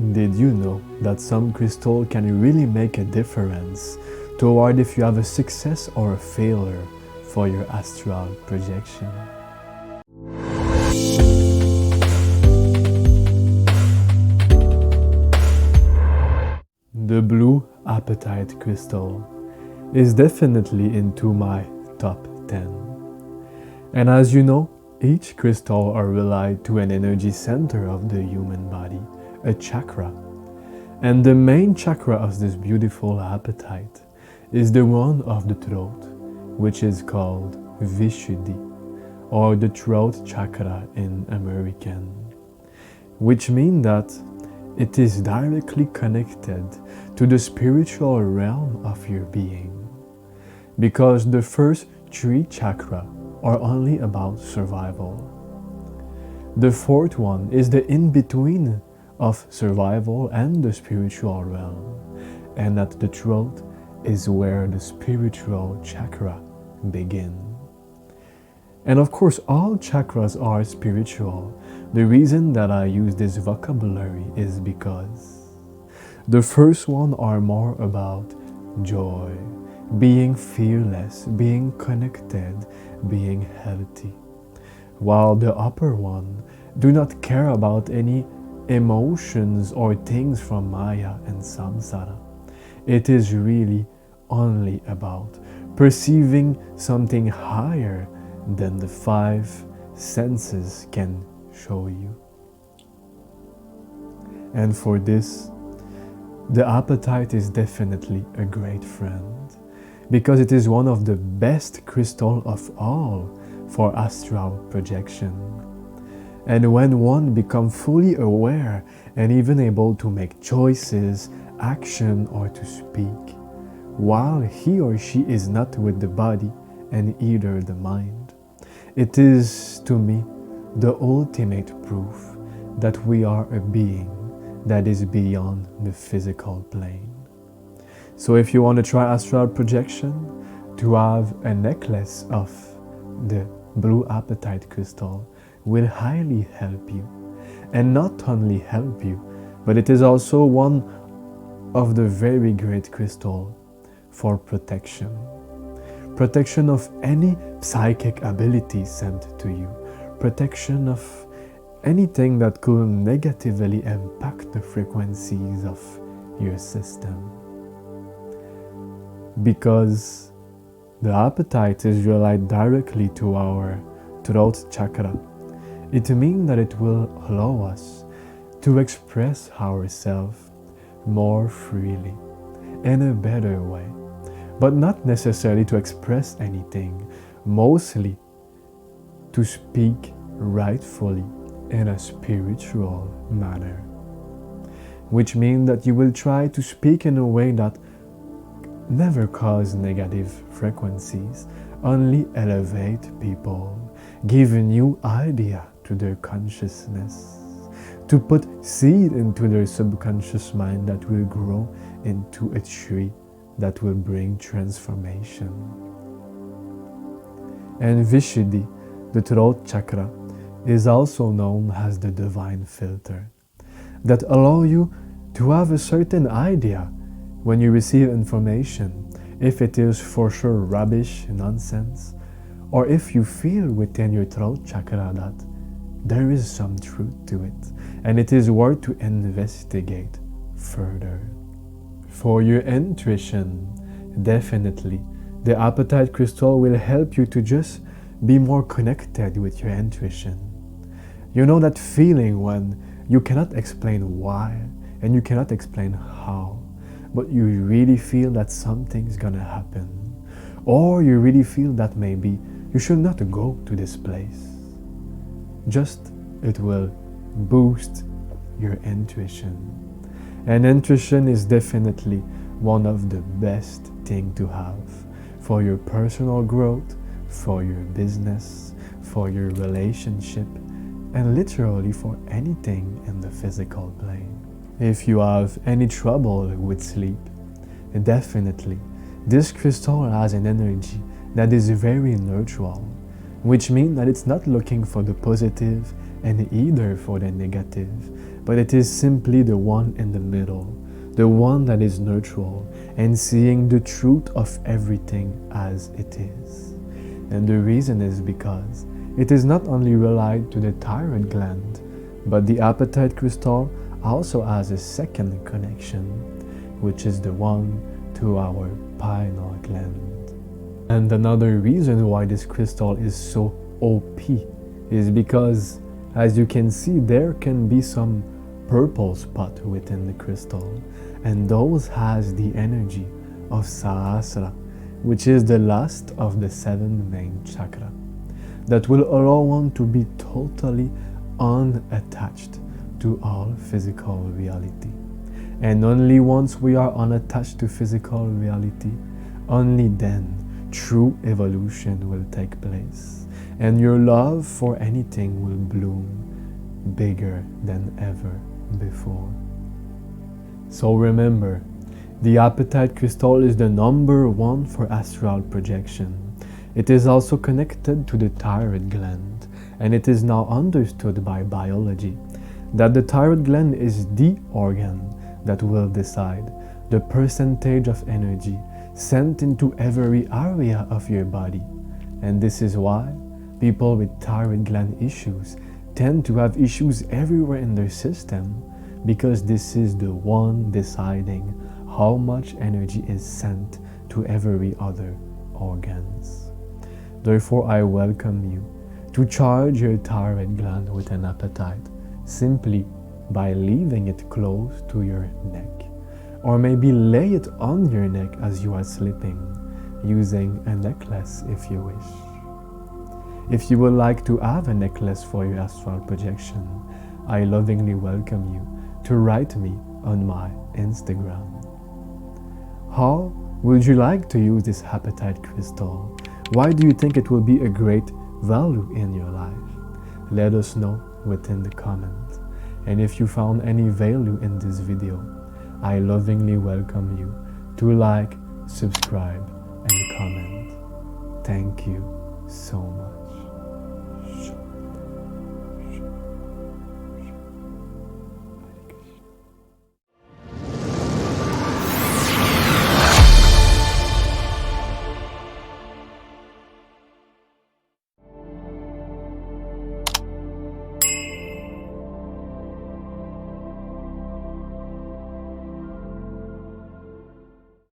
Did you know that some crystal can really make a difference toward if you have a success or a failure for your astral projection? The blue Apatite crystal is definitely into my top 10. And as you know, each crystal are relied to an energy center of the human body, a chakra. And the main chakra of this beautiful apatite is the one of the throat, which is called Vishuddhi, or the throat chakra in American, which means that it is directly connected to the spiritual realm of your being, because the first 3 chakras are only about survival. The fourth one is the in-between of survival and the spiritual realm, and at the throat is where the spiritual chakra begins. And of course, all chakras are spiritual. The reason that I use this vocabulary is because the first one are more about joy, being fearless, being connected, being healthy, while the upper one do not care about any emotions or things from Maya and Samsara. It is really only about perceiving something higher than the 5 senses can show you. And for this, the apatite is definitely a great friend, because it is one of the best crystals of all for astral projection. And when one becomes fully aware and even able to make choices, action, or to speak, while he or she is not with the body and either the mind, it is, to me, the ultimate proof that we are a being that is beyond the physical plane. So if you want to try astral projection, to have a necklace of the blue apatite crystal will highly help you. And not only help you, but it is also one of the very great crystal for protection. Protection of any psychic ability sent to you. Protection of anything that could negatively impact the frequencies of your system. Because the apatite is relied directly to our throat chakra, it means that it will allow us to express ourselves more freely, in a better way, but not necessarily to express anything, mostly to speak rightfully in a spiritual manner, which means that you will try to speak in a way that never cause negative frequencies, only elevate people, give a new idea to their consciousness, to put seed into their subconscious mind that will grow into a tree that will bring transformation. And Vishuddhi, the throat chakra, is also known as the divine filter, that allow you to have a certain idea when you receive information, if it is for sure rubbish, nonsense, or if you feel within your throat chakra that there is some truth to it, and it is worth to investigate further. For your intuition, definitely, the apatite crystal will help you to just be more connected with your intuition. You know that feeling when you cannot explain why, and you cannot explain how, but you really feel that something's gonna happen, or you really feel that maybe you should not go to this place. Just it will boost your intuition. And intuition is definitely one of the best things to have for your personal growth, for your business, for your relationship, and literally for anything in the physical plane. If you have any trouble with sleep, definitely this crystal has an energy that is very neutral, which means that it's not looking for the positive and either for the negative, but it is simply the one in the middle, the one that is neutral and seeing the truth of everything as it is. And the reason is because it is not only relied to the thyroid gland, but the apatite crystal also has a second connection, which is the one to our pineal gland. And another reason why this crystal is so OP is because, as you can see, there can be some purple spot within the crystal, and those has the energy of Sahasrara, which is the last of the 7 main chakra, that will allow one to be totally unattached to all physical reality. And only once we are unattached to physical reality, only then true evolution will take place, and your love for anything will bloom bigger than ever before. So remember, the apatite crystal is the number 1 for astral projection. It is also connected to the thyroid gland, and it is now understood by biology that the thyroid gland is the organ that will decide the percentage of energy sent into every area of your body. And this is why people with thyroid gland issues tend to have issues everywhere in their system, because this is the one deciding how much energy is sent to every other organs. Therefore, I welcome you to charge your thyroid gland with an apatite simply by leaving it close to your neck, or maybe lay it on your neck as you are sleeping, using a necklace if you wish. If you would like to have a necklace for your astral projection, I lovingly welcome you to write me on my Instagram. How would you like to use this apatite crystal? Why do you think it will be a great value in your life? Let us know within the comments. And if you found any value in this video, I lovingly welcome you to like, subscribe, and comment. Thank you so much.